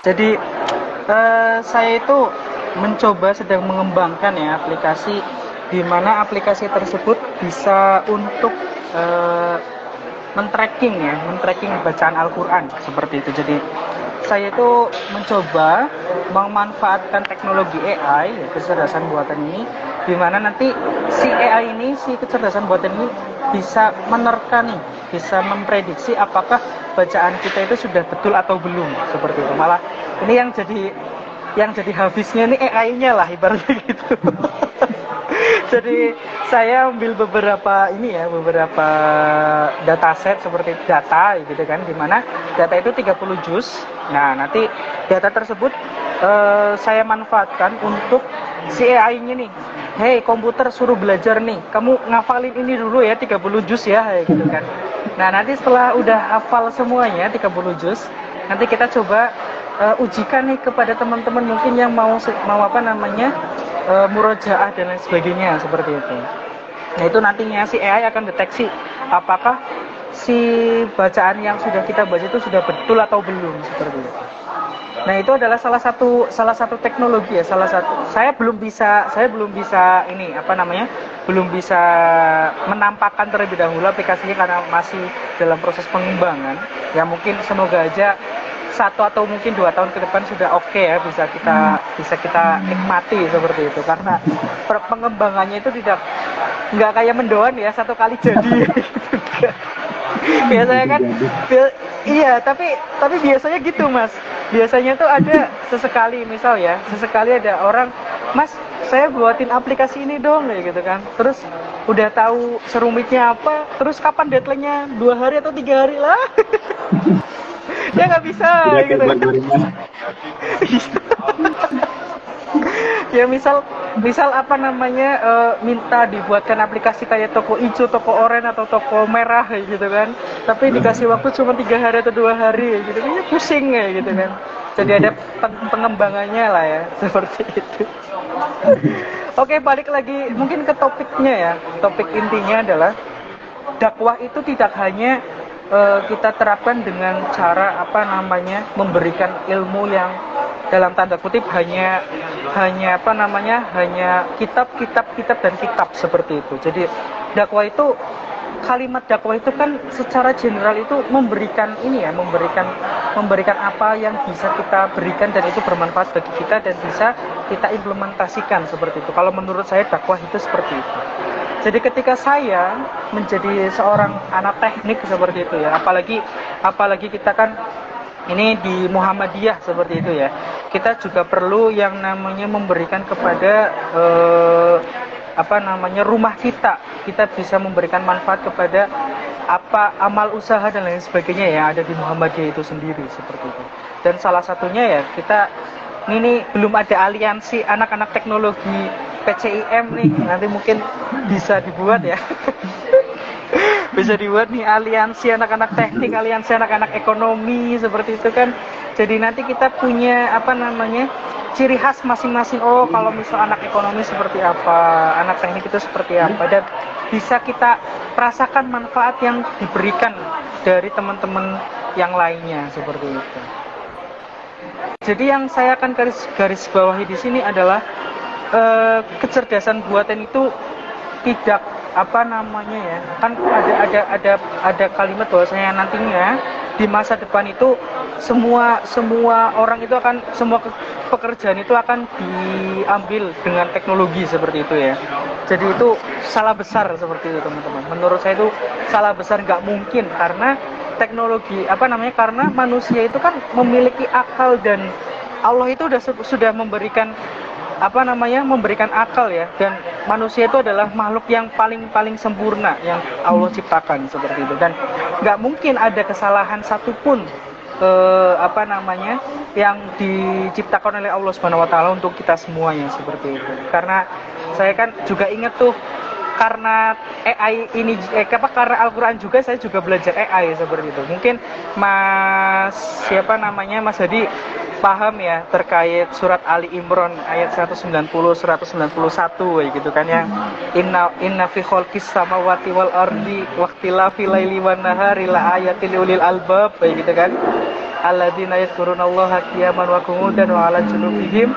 Jadi saya itu sedang mengembangkan ya aplikasi di mana aplikasi tersebut bisa untuk eh, men-tracking bacaan Al-Quran seperti itu. Jadi saya itu mencoba memanfaatkan teknologi AI, ya, kecerdasan buatan ini, di mana nanti si kecerdasan buatan ini bisa menerka nih, bisa memprediksi apakah bacaan kita itu sudah betul atau belum, seperti itu. Malah ini yang jadi habisnya nih AI-nya lah ibaratnya gitu. Jadi saya ambil beberapa dataset seperti data gitu kan, di mana data itu 30 juz. Nah, nanti data tersebut saya manfaatkan untuk si AI-nya nih. Hey, komputer suruh belajar nih. Kamu ngafalin ini dulu ya 30 juz ya, kayak gitu kan. Nah, nanti setelah udah hafal semuanya 30 juz, nanti kita coba ujikan nih kepada teman-teman mungkin yang mau murojaah dan lain sebagainya seperti itu. Nah, itu nantinya si AI akan deteksi apakah si bacaan yang sudah kita baca itu sudah betul atau belum seperti itu. Nah, itu adalah salah satu teknologi ya, saya belum bisa belum bisa menampakkan terlebih dahulu aplikasinya karena masih dalam proses pengembangan. Ya mungkin semoga aja 1 atau mungkin 2 tahun ke depan sudah oke ya, bisa kita nikmati seperti itu, karena pengembangannya itu nggak kayak mendoan ya, satu kali jadi. Biasanya kan iya, tapi biasanya gitu Mas, biasanya tuh ada sesekali ada orang, Mas saya buatin aplikasi ini dong, kayak gitu kan, terus udah tahu serumitnya apa, terus kapan deadline-nya, 2 hari atau 3 hari lah. Ya nggak bisa gitu kan. Ya misal minta dibuatkan aplikasi kayak toko hijau, toko oranye atau toko merah kayak gitu kan, tapi dikasih waktu cuma 3 hari atau 2 hari gitu kan, ya pusing kayak gitu kan. Jadi ada pengembangannya lah ya, seperti itu. Oke, balik lagi mungkin ke topiknya ya. Topik intinya adalah dakwah itu tidak hanya kita terapkan dengan cara memberikan ilmu yang dalam tanda kutip hanya kitab dan kitab seperti itu. Jadi kalimat dakwah itu kan secara general itu memberikan apa yang bisa kita berikan dan itu bermanfaat bagi kita dan bisa kita implementasikan seperti itu. Kalau menurut saya dakwah itu seperti itu. Jadi ketika saya menjadi seorang anak teknik seperti itu ya, apalagi kita kan ini di Muhammadiyah seperti itu ya, kita juga perlu yang namanya memberikan kepada rumah kita bisa memberikan manfaat kepada amal usaha dan lain sebagainya yang ada di Muhammadiyah itu sendiri seperti itu. Dan salah satunya ya ini belum ada aliansi anak-anak teknologi PCIM nih, nanti mungkin bisa dibuat ya. Bisa dibuat nih aliansi anak-anak teknik, aliansi anak-anak ekonomi seperti itu kan. Jadi nanti kita punya ciri khas masing-masing. Oh, kalau misal anak ekonomi seperti apa, anak teknik itu seperti apa, dan bisa kita rasakan manfaat yang diberikan dari teman-teman yang lainnya seperti itu. Jadi yang saya akan garis bawahi di sini adalah kecerdasan buatan itu tidak kan ada kalimat bahwasanya nantinya di masa depan itu semua orang itu semua pekerjaan itu akan diambil dengan teknologi seperti itu ya. Jadi itu salah besar seperti itu teman-teman. Menurut saya itu salah besar, nggak mungkin, karena teknologi karena manusia itu kan memiliki akal dan Allah itu sudah memberikan memberikan akal ya, dan manusia itu adalah makhluk yang paling sempurna yang Allah ciptakan seperti itu, dan nggak mungkin ada kesalahan satupun yang diciptakan oleh Allah Subhanahu Wa Taala untuk kita semuanya seperti itu. Karena saya kan juga ingat tuh, karena AI ini karena Al-Quran juga saya juga belajar AI seperti itu. Mungkin Mas Hadi paham ya terkait surat Ali Imran ayat 190 191 gitu kan, yang inna fi khalqis samawati wal ardi waqtilafil laili wan nahari la ayatil ulil albab gitu kan. alladzina yadhkurunallaha qiyaman wa qu'udan wa 'ala junubihim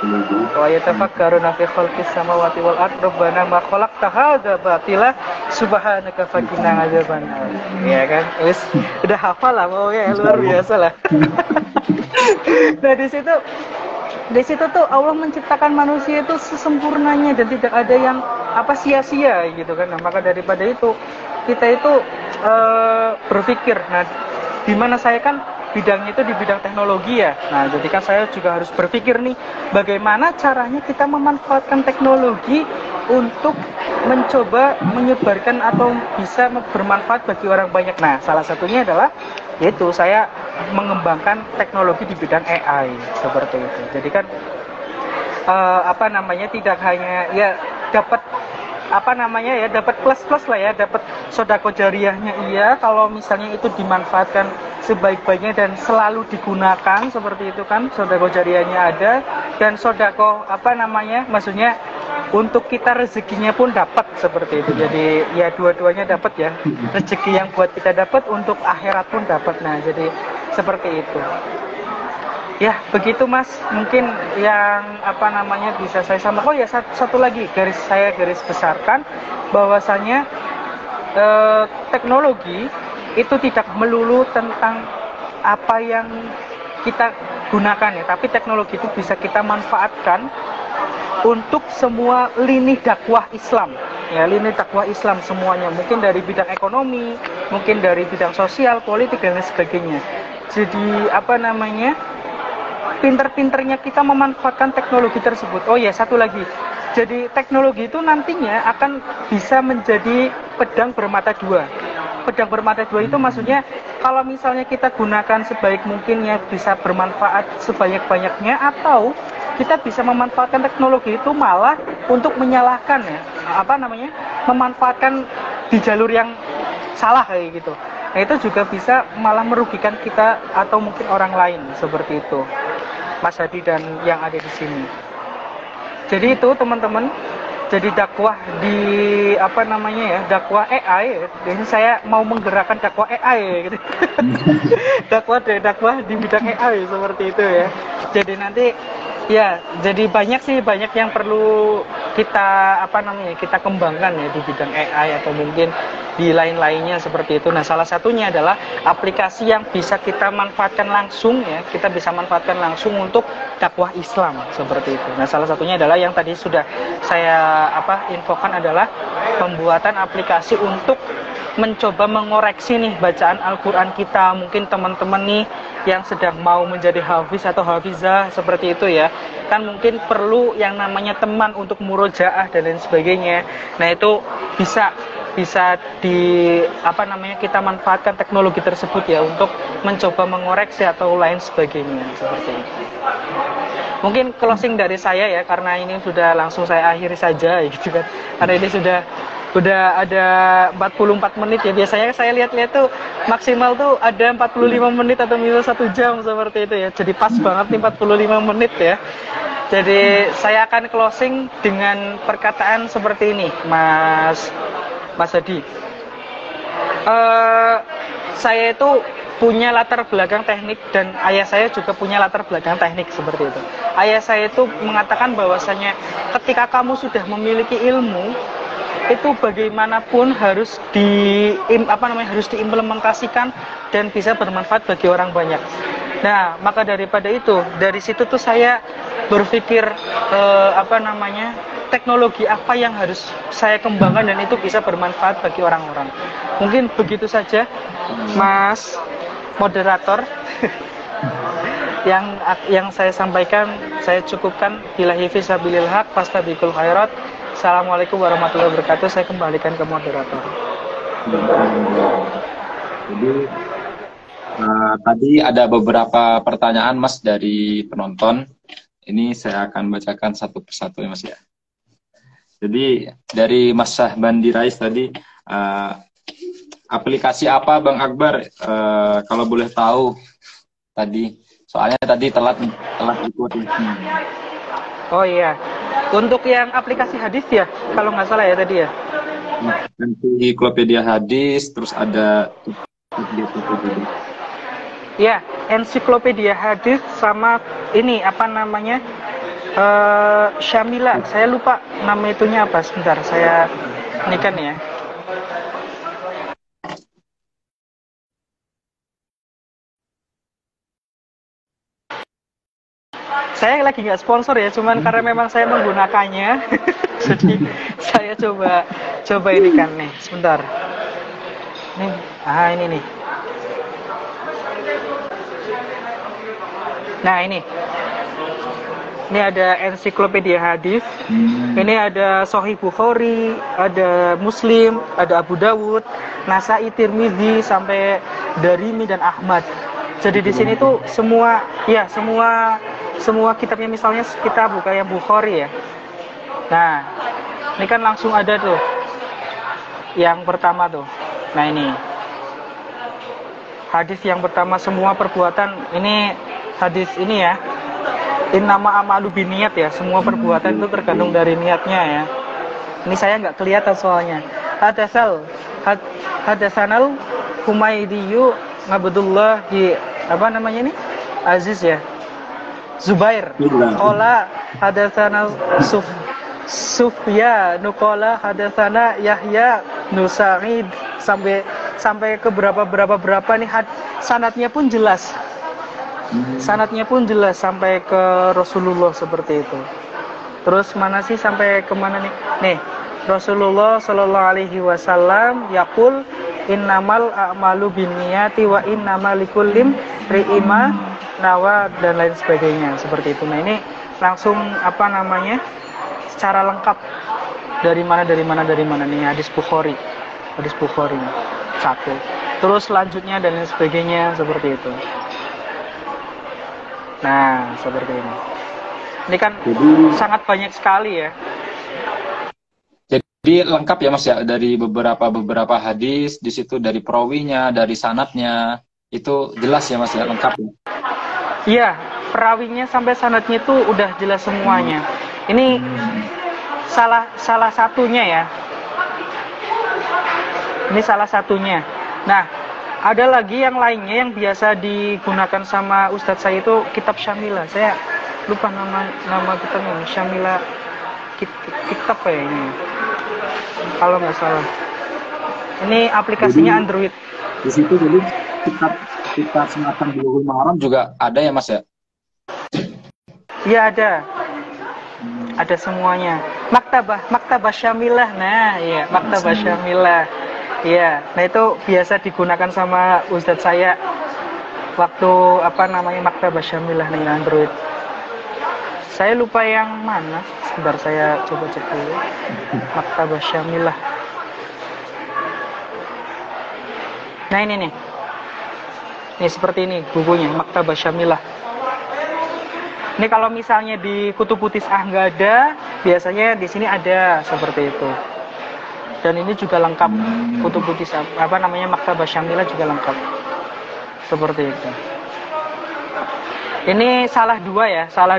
wa yatafakkaruna fi khalqis samawati wal ardi rabbana ma khalaqta hadza batila subhanaka faqina adzabannar. Ya kan? Wis udah hafal lah pokoknya luar biasa lah. Nah di situ tuh Allah menciptakan manusia itu sesempurnanya dan tidak ada yang sia-sia gitu kan. Nah, maka daripada itu kita itu berpikir, nah di mana saya kan bidangnya itu di bidang teknologi ya. Nah, jadi kan saya juga harus berpikir nih bagaimana caranya kita memanfaatkan teknologi untuk mencoba menyebarkan atau bisa bermanfaat bagi orang banyak. Nah, salah satunya adalah yaitu saya mengembangkan teknologi di bidang AI seperti itu. Jadi kan tidak hanya ya dapat dapat plus lah ya, dapat sodako jariahnya iya kalau misalnya itu dimanfaatkan sebaik-baiknya dan selalu digunakan seperti itu kan, sodako jariahnya ada dan sodako maksudnya untuk kita rezekinya pun dapat seperti itu. Jadi ya dua-duanya dapat ya, rezeki yang buat kita dapat untuk akhirat pun dapat. Nah jadi seperti itu. Ya begitu Mas, mungkin yang bisa saya sampaikan. Oh ya satu lagi garis besarkan bahwasanya teknologi itu tidak melulu tentang apa yang kita gunakan ya, tapi teknologi itu bisa kita manfaatkan untuk semua lini dakwah Islam ya, lini dakwah Islam semuanya, mungkin dari bidang ekonomi, mungkin dari bidang sosial, politik dan lain sebagainya. Jadi pinter-pinternya kita memanfaatkan teknologi tersebut. Oh ya, satu lagi. Jadi teknologi itu nantinya akan bisa menjadi pedang bermata dua. Pedang bermata dua itu maksudnya kalau misalnya kita gunakan sebaik mungkin ya bisa bermanfaat sebanyak-banyaknya, atau kita bisa memanfaatkan teknologi itu malah untuk menyalahkan ya, memanfaatkan di jalur yang salah kayak gitu. Nah itu juga bisa malah merugikan kita atau mungkin orang lain seperti itu. Mas Hadi dan yang ada di sini. Jadi itu teman-teman. Jadi dakwah di dakwah AI. Ini saya mau menggerakkan dakwah AI gitu. dakwah di bidang AI seperti itu ya. Jadi nanti ya, jadi banyak yang perlu kita kita kembangkan ya di bidang AI atau mungkin di lain-lainnya seperti itu. Nah, salah satunya adalah aplikasi yang bisa kita manfaatkan langsung ya, kita bisa manfaatkan langsung untuk dakwah Islam seperti itu. Nah, salah satunya adalah yang tadi sudah saya infokan adalah pembuatan aplikasi untuk mencoba mengoreksi nih bacaan Al-Quran kita. Mungkin teman-teman nih yang sedang mau menjadi hafiz atau hafizah seperti itu ya, kan mungkin perlu yang namanya teman untuk murojaah dan lain sebagainya. Nah itu bisa kita manfaatkan teknologi tersebut ya untuk mencoba mengoreksi atau lain sebagainya seperti itu. Mungkin closing dari saya ya, karena ini sudah langsung saya akhiri saja gitu kan, karena ini sudah ada 44 menit ya. Biasanya saya lihat-lihat tuh maksimal tuh ada 45 menit atau minimal 1 jam seperti itu ya. Jadi pas banget nih 45 menit ya. Jadi saya akan closing dengan perkataan seperti ini, Mas Hadi. Saya itu punya latar belakang teknik dan ayah saya juga punya latar belakang teknik seperti itu. Ayah saya itu mengatakan bahwasanya ketika kamu sudah memiliki ilmu, itu bagaimanapun harus diimplementasikan dan bisa bermanfaat bagi orang banyak. Nah, maka daripada itu, dari situ tuh saya berpikir teknologi apa yang harus saya kembangkan dan itu bisa bermanfaat bagi orang-orang. Mungkin begitu saja, Mas moderator. yang saya sampaikan, saya cukupkan. Billahi fi sabilil haq, fastabiqul khairat. Assalamualaikum warahmatullahi wabarakatuh. Saya kembalikan ke moderator. Jadi tadi ada beberapa pertanyaan Mas dari penonton. Ini saya akan bacakan satu persatu ya Mas ya. Jadi dari Mas Syahbandi Rais tadi, aplikasi apa Bang Akbar, kalau boleh tahu tadi, soalnya tadi telat ikut. Oh iya, untuk yang aplikasi hadis ya, kalau nggak salah ya tadi ya. Ensiklopedia hadis, terus ada Ya, ensiklopedia hadis sama ini apa namanya? Syamila. Saya lupa nama itunya apa. Sebentar, saya ini kan ya. Saya lagi nggak sponsor ya, cuman karena memang saya menggunakannya, jadi saya coba ini kan nih, sebentar. Nih, ini nih. Nah ini ada ensiklopedia hadis, ini ada Sahih Bukhari, ada Muslim, ada Abu Dawud, Nasai, Tirmidzi, sampai Darimi dan Ahmad. Jadi di sini tuh semua kitabnya, misalnya kita buka yang Bukhari ya. Nah, ini kan langsung ada tuh yang pertama tuh. Nah ini hadis yang pertama, semua perbuatan, ini hadis ini ya. Innama amalu biniyat ya, semua perbuatan itu tergantung dari niatnya ya. Ini saya nggak kelihatan soalnya. Hadasanal Humaydiyu Abdullah apa namanya ini? Aziz ya. Zubair. Qala hadatsana Sufyan, qala hadatsana Yahya bin Sa'id, sampai ke berapa nih sanadnya pun jelas. Sanadnya pun jelas sampai ke Rasulullah seperti itu. Terus mana sih sampai kemana nih? Nih, Rasulullah Shallallahu Alaihi Wasallam yaqul innamal a'malu binniyati wa innamal likulli imri'in ma nawa, dan lain sebagainya seperti itu. Nah ini langsung apa namanya secara lengkap dari mana nih hadis Bukhari satu. Terus selanjutnya dan lain sebagainya seperti itu. Nah, seperti ini. Ini kan sangat banyak sekali ya. Jadi lengkap ya Mas ya, dari beberapa hadis di situ, dari perawinya, dari sanadnya, itu jelas ya Mas ya, lengkap ya. Iya, perawinya sampai sanadnya itu udah jelas semuanya. Ini salah satunya ya. Ini salah satunya. Nah, ada lagi yang lainnya yang biasa digunakan sama Ustadz saya itu kitab Syamila. Saya lupa nama kitabnya. Syamila kitab ya ini. Kalau nggak salah. Ini aplikasinya jadi, Android. Di situ jadi kitab semacam Bulughul Maram juga ada ya Mas ya? Iya ada. Ada semuanya. Maktabah Syamilah. Nah, iya, Maktabah Syamilah. Iya, nah itu biasa digunakan sama Ustadz saya waktu apa namanya Maktabah Syamilah nih Android. Saya lupa yang mana. Sebentar saya coba cek dulu. Maktabah Syamilah. Nah ini nih. Ini seperti ini bukunya, Maktabah Syamilah. Ini kalau misalnya di Kutubut Tis'ah nggak ada, biasanya di sini ada seperti itu. Dan ini juga lengkap, Kutubut Tis'ah, apa namanya Maktabah Syamilah juga lengkap. Seperti itu. Ini salah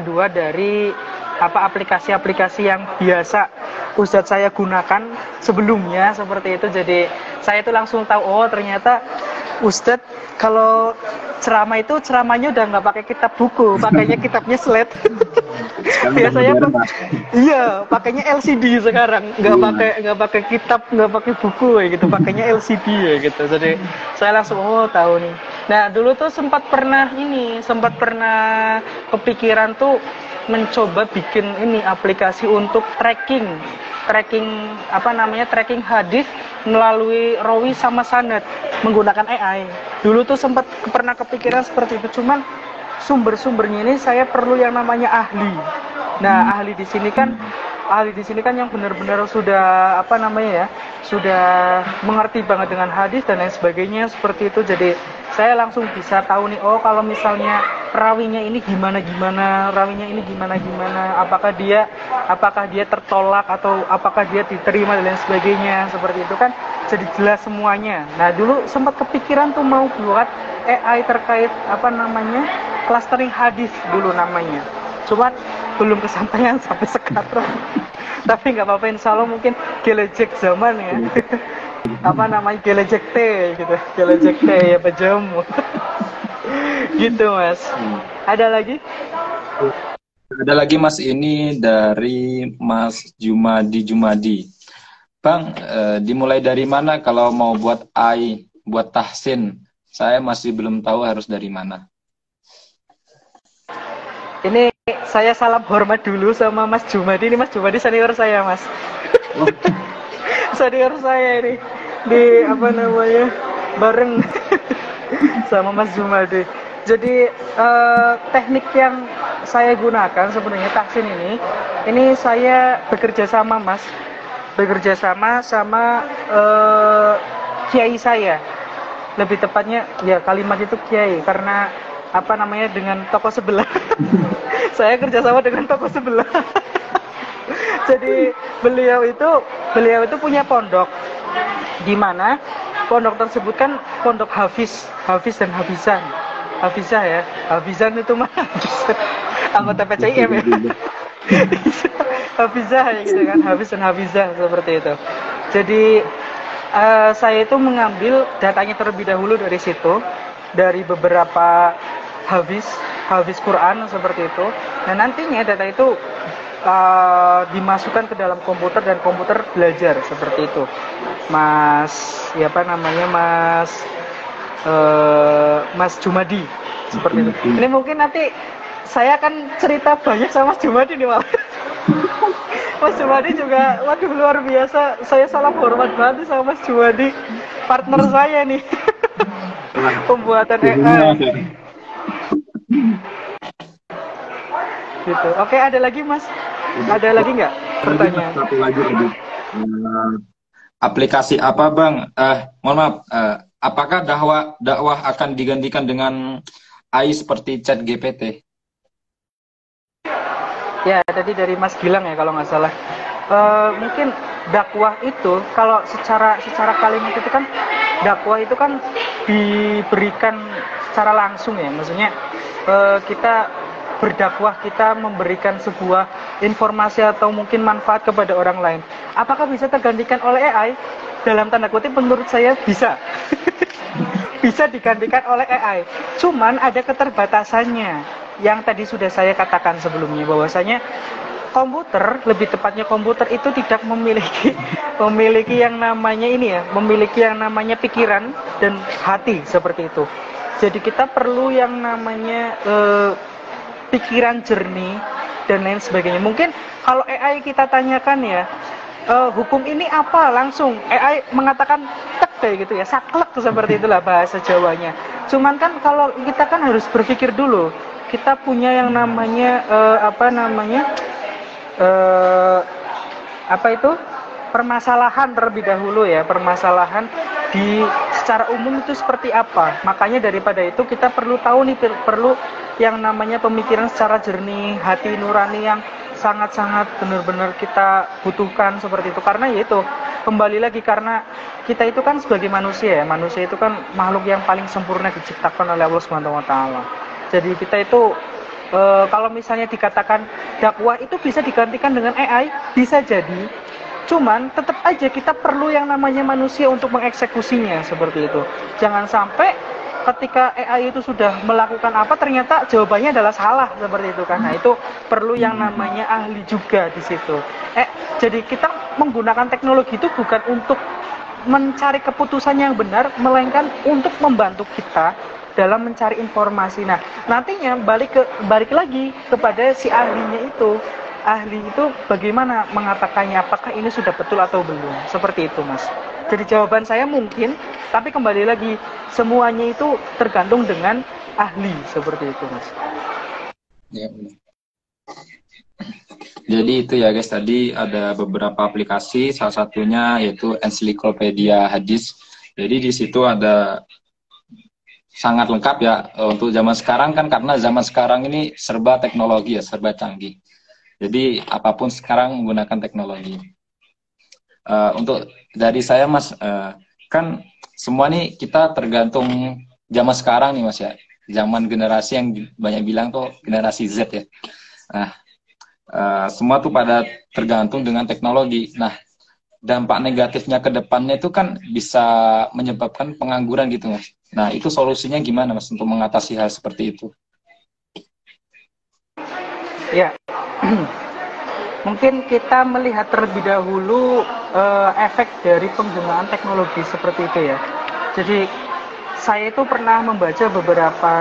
dua dari aplikasi-aplikasi yang biasa Ustadz saya gunakan sebelumnya seperti itu. Jadi saya itu langsung tahu, oh ternyata Ustadz kalau ceramah itu ceramahnya udah nggak pakai kitab buku, pakainya kitabnya slide. Biasanya pakainya LCD sekarang, nggak pakai kitab, nggak pakai buku ya gitu, pakainya LCD ya gitu. Jadi saya langsung tahu nih. Nah dulu tuh sempat pernah kepikiran tuh mencoba bikin ini aplikasi untuk tracking hadis melalui rawi sama sanad menggunakan AI. Dulu tuh sempat pernah kepikiran seperti itu, cuman sumber-sumbernya ini saya perlu yang namanya ahli. Nah, ahli di sini kan yang benar-benar sudah sudah mengerti banget dengan hadis dan lain sebagainya seperti itu. Jadi saya langsung bisa tahu nih, oh kalau misalnya rawinya ini gimana, apakah dia tertolak atau apakah dia diterima dan lain sebagainya seperti itu kan jadi jelas semuanya. Nah dulu sempat kepikiran tuh mau buat AI terkait clustering hadis dulu namanya, cuman belum kesampaian sampai sekarang. Tapi nggak apa-apa, insya Allah mungkin gelejek zaman ya. Gelejek T gitu, gelejek T ya pejamu. Gitu Mas. Ada lagi? Ada lagi Mas, ini dari Mas Jumadi. Bang, dimulai dari mana kalau mau buat buat tahsin? Saya masih belum tahu harus dari mana. Ini saya salam hormat dulu sama Mas Jumadi. Ini Mas Jumadi senior saya Mas. Senior saya ini di apa namanya bareng sama Mas Jumadi. Jadi teknik yang saya gunakan sebenarnya tahsin ini saya bekerja sama Mas, bekerja sama kiai saya. Lebih tepatnya ya kalimat itu kiai karena apa namanya dengan toko sebelah. Saya kerjasama dengan toko sebelah. Jadi beliau itu punya pondok, di mana pondok tersebut kan pondok Hafiz dan Hafizan. Hafizah ya, Hafizan itu mah anggota PCIM ya. Hafizah ya gitu kan, Hafiz dan Hafizah seperti itu. Jadi saya itu mengambil datanya terlebih dahulu dari situ, dari beberapa Hafiz Quran seperti itu. Nah nantinya data itu dimasukkan ke dalam komputer dan komputer belajar seperti itu. Mas, siapa namanya Mas Jumadi seperti itu. Ini mungkin nanti saya akan cerita banyak sama Mas Jumadi nih Mas. Mas Jumadi juga, waduh luar biasa. Saya salam hormat banget sama Mas Jumadi, partner saya nih. Pembuatan AI. Gitu. Oke, ada lagi Mas? Ada lagi nggak pertanyaan? Satu lagi tadi. Aplikasi apa Bang? Mohon maaf. Apakah dakwah akan digantikan dengan AI seperti Chat GPT? Ya, tadi dari Mas Gilang ya kalau nggak salah. Mungkin dakwah itu kalau secara kalimat itu kan dakwah itu kan diberikan secara langsung ya. Maksudnya kita berdakwah, kita memberikan sebuah informasi atau mungkin manfaat kepada orang lain. Apakah bisa tergantikan oleh AI? Dalam tanda kutip menurut saya bisa. Bisa digantikan oleh AI. Cuman ada keterbatasannya. Yang tadi sudah saya katakan sebelumnya bahwasanya komputer, lebih tepatnya komputer itu tidak memiliki yang namanya memiliki yang namanya pikiran dan hati seperti itu. Jadi kita perlu yang namanya pikiran jernih dan lain sebagainya. Mungkin kalau AI kita tanyakan ya, hukum ini apa, langsung AI mengatakan tek kayak gitu ya, saklek seperti itulah bahasa Jawanya. Cuman kan kalau kita kan harus berpikir dulu. Kita punya yang namanya permasalahan terlebih dahulu ya, permasalahan di secara umum itu seperti apa. Makanya daripada itu kita perlu tahu nih, perlu yang namanya pemikiran secara jernih, hati nurani yang sangat-sangat benar-benar kita butuhkan seperti itu. Karena yaitu kembali lagi, karena kita itu kan sebagai manusia ya, manusia itu kan makhluk yang paling sempurna diciptakan oleh Allah Subhanahu wa taala. Jadi kita itu kalau misalnya dikatakan dakwah itu bisa digantikan dengan AI, bisa jadi. Cuman tetap aja kita perlu yang namanya manusia untuk mengeksekusinya seperti itu. Jangan sampai ketika AI itu sudah melakukan apa ternyata jawabannya adalah salah seperti itu kan. Nah, itu perlu yang namanya ahli juga di situ. Jadi kita menggunakan teknologi itu bukan untuk mencari keputusan yang benar, melainkan untuk membantu kita dalam mencari informasi. Nah, nantinya balik lagi kepada si ahlinya itu. Ahli itu bagaimana mengatakannya, apakah ini sudah betul atau belum. Seperti itu, Mas. Jadi jawaban saya mungkin, tapi kembali lagi, semuanya itu tergantung dengan ahli. Seperti itu, Mas. Ya, benar. Jadi itu ya guys, tadi ada beberapa aplikasi, salah satunya yaitu Ensiklopedia Hadis. Jadi di situ ada sangat lengkap ya untuk zaman sekarang kan, karena zaman sekarang ini serba teknologi ya, serba canggih. Jadi apapun sekarang menggunakan teknologi. Untuk dari saya Mas, kan semua nih kita tergantung zaman sekarang nih Mas ya, zaman generasi yang banyak bilang tuh generasi Z ya. Nah, semua tuh pada tergantung dengan teknologi. Nah, dampak negatifnya ke depannya itu kan bisa menyebabkan pengangguran gitu Mas. Nah, itu solusinya gimana Mas untuk mengatasi hal seperti itu? Ya, mungkin kita melihat terlebih dahulu efek dari penggunaan teknologi seperti itu ya. Jadi saya itu pernah membaca beberapa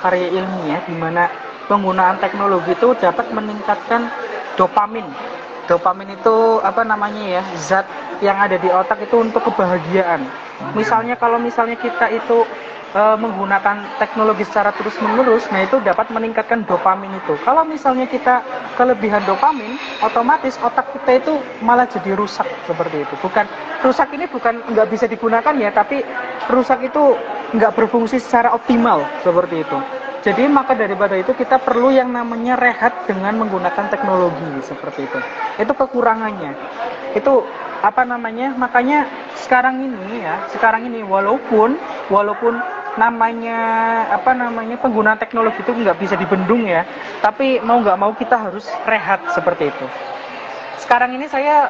karya ilmiah di mana penggunaan teknologi itu dapat meningkatkan dopamin. Dopamin itu apa namanya ya, zat yang ada di otak itu untuk kebahagiaan. Misalnya kalau misalnya kita itu menggunakan teknologi secara terus-menerus, nah itu dapat meningkatkan dopamin itu. Kalau misalnya kita kelebihan dopamin, otomatis otak kita itu malah jadi rusak seperti itu. Bukan rusak ini bukan nggak bisa digunakan ya, tapi rusak itu nggak berfungsi secara optimal seperti itu. Jadi maka daripada itu kita perlu yang namanya rehat dengan menggunakan teknologi seperti itu. Itu kekurangannya. Itu apa namanya? Makanya sekarang ini walaupun namanya penggunaan teknologi itu nggak bisa dibendung ya, tapi mau nggak mau kita harus rehat seperti itu. Sekarang ini saya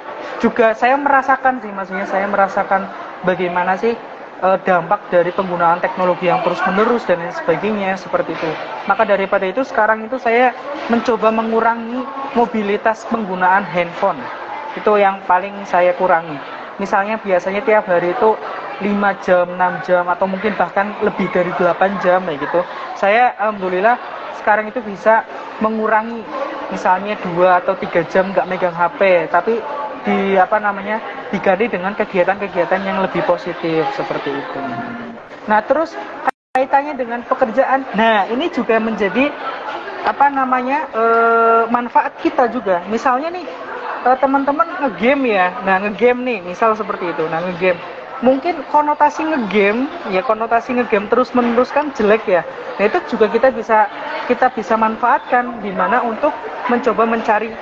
merasakan sih, maksudnya saya merasakan bagaimana sih dampak dari penggunaan teknologi yang terus menerus dan lain sebagainya seperti itu. Maka daripada itu sekarang itu saya mencoba mengurangi mobilitas penggunaan handphone. Itu yang paling saya kurangi. Misalnya biasanya tiap hari itu 5 jam, 6 jam, atau mungkin bahkan lebih dari 8 jam kayak gitu. Saya alhamdulillah sekarang itu bisa mengurangi misalnya 2 atau 3 jam nggak megang HP, tapi diganti dengan kegiatan-kegiatan yang lebih positif seperti itu. Nah, terus kaitannya dengan pekerjaan. Nah, ini juga menjadi manfaat kita juga. Misalnya nih teman-teman ngegame ya. Nah, ngegame nih, misal seperti itu. Nah, ngegame. Mungkin konotasi ngegame terus-menerus kan jelek ya. Nah, itu juga kita bisa manfaatkan di mana untuk mencoba mencari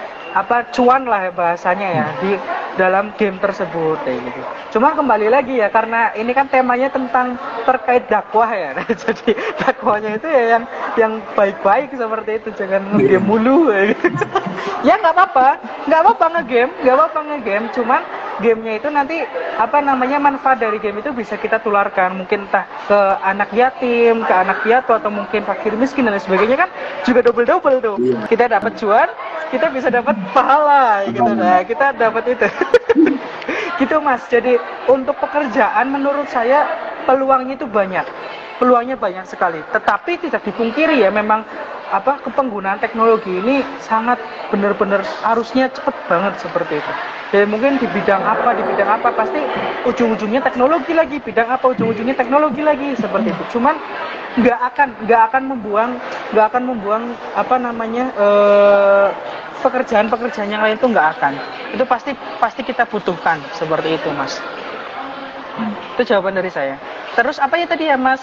cuan lah bahasanya ya di dalam game tersebut kayak gitu. Cuma kembali lagi ya, karena ini kan temanya tentang terkait dakwah ya. Nah, jadi dakwahnya itu ya yang baik-baik seperti itu, jangan ngegame mulu ya gitu. Ya nggak apa-apa ngegame, cuman gamenya itu nanti manfaat dari game itu bisa kita tularkan, mungkin entah ke anak yatim, ke anak piatu, atau mungkin fakir miskin dan lain sebagainya, kan juga double tuh. Kita dapat cuan, kita bisa dapat pahala gitu. Nah, kita dapat itu. Gitu Mas. Jadi untuk pekerjaan menurut saya peluangnya banyak sekali. Tetapi tidak dipungkiri ya, memang kepenggunaan teknologi ini sangat benar-benar harusnya cepat banget seperti itu. Dan mungkin di bidang apa pasti ujung-ujungnya teknologi lagi, ujung-ujungnya teknologi lagi seperti itu. Cuman nggak akan membuang pekerjaan yang lain itu nggak akan. Itu pasti kita butuhkan seperti itu Mas. Itu jawaban dari saya. Terus apa ya tadi ya Mas?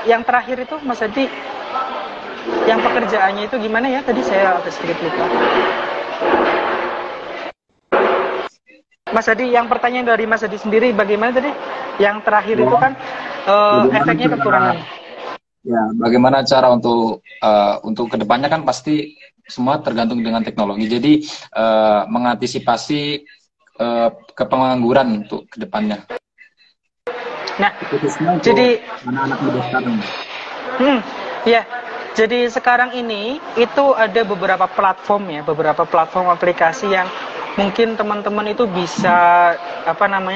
Yang terakhir itu Mas Adi, yang pekerjaannya itu gimana ya? Tadi saya agak sedikit lupa. Mas Adi, yang pertanyaan dari Mas Adi sendiri bagaimana tadi? Yang terakhir itu kan efeknya kekurangan. Ya, bagaimana cara untuk kedepannya kan pasti semua tergantung dengan teknologi. Jadi mengantisipasi kepengangguran untuk kedepannya. Nah, jadi anak-anak muda sekarang. Ya, jadi sekarang ini itu ada beberapa platform aplikasi yang mungkin teman-teman itu bisa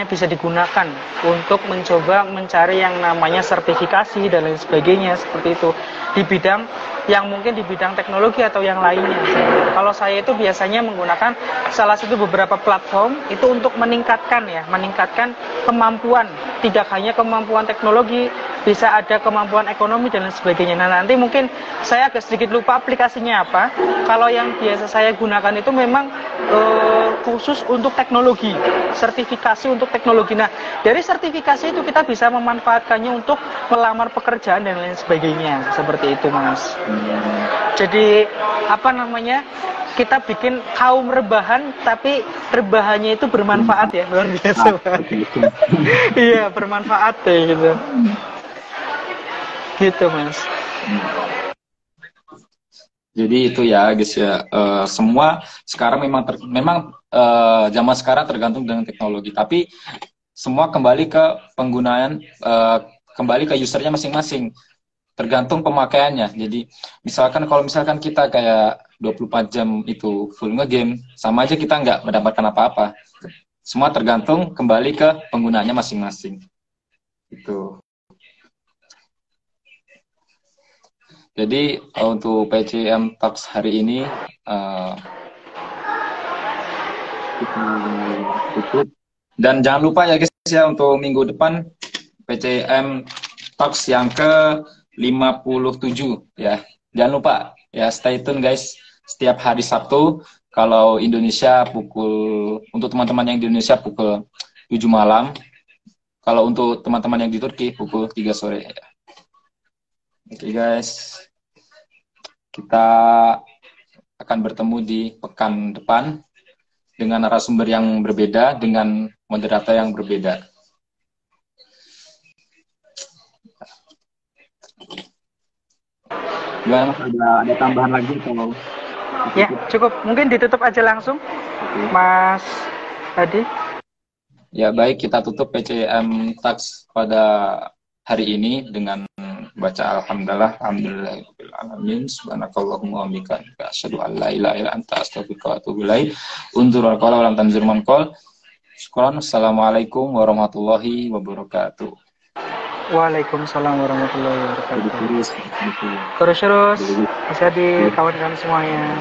bisa digunakan untuk mencoba mencari yang namanya sertifikasi dan lain sebagainya seperti itu di bidang teknologi atau yang lainnya. Kalau saya itu biasanya menggunakan salah satu beberapa platform itu untuk meningkatkan kemampuan, tidak hanya kemampuan teknologi, bisa ada kemampuan ekonomi dan lain sebagainya. Nah, nanti mungkin saya agak sedikit lupa aplikasinya apa. Kalau yang biasa saya gunakan itu memang khusus untuk teknologi, sertifikasi untuk teknologi. Nah, dari sertifikasi itu kita bisa memanfaatkannya untuk melamar pekerjaan dan lain sebagainya, seperti itu Mas. Jadi kita bikin kaum rebahan, tapi rebahannya itu bermanfaat ya, luar biasa. Iya, bermanfaat ya gitu. Gitu Mas. Jadi itu ya guys ya, semua sekarang memang zaman sekarang tergantung dengan teknologi, tapi semua kembali ke penggunaan, kembali ke usernya masing-masing, tergantung pemakaiannya. Jadi misalkan kalau misalkan kita kayak 24 jam itu full ngegame, sama aja kita nggak mendapatkan apa-apa. Semua tergantung kembali ke penggunaannya masing-masing. Itu. Jadi untuk PCM Talks hari ini kita tutup. Dan jangan lupa ya guys ya, untuk minggu depan PCM Talks yang ke-57 ya. Jangan lupa ya, stay tune guys. Setiap hari Sabtu kalau Indonesia untuk teman-teman yang di Indonesia pukul 7 malam. Kalau untuk teman-teman yang di Turki pukul 3 sore ya. Oke guys. Kita akan bertemu di pekan depan dengan narasumber yang berbeda, dengan moderator yang berbeda. Gimana, ada tambahan lagi atau? Ya, cukup. Mungkin ditutup aja langsung, Mas Hadi. Ya, baik, kita tutup PCM Talks pada hari ini dengan baca alhamdulillahirabbil alamin, subhanakallahumma wa bihamdika asyhadu an la ilaha illa anta astaghfiruka wa atubu ilaik. Unzurul qala wa lam tanzur man qol. Syukran. Assalamualaikum warahmatullahi wabarakatuh. Waalaikumsalam warahmatullahi wabarakatuh. Terus Mas Hadi, kawan-kawan semuanya.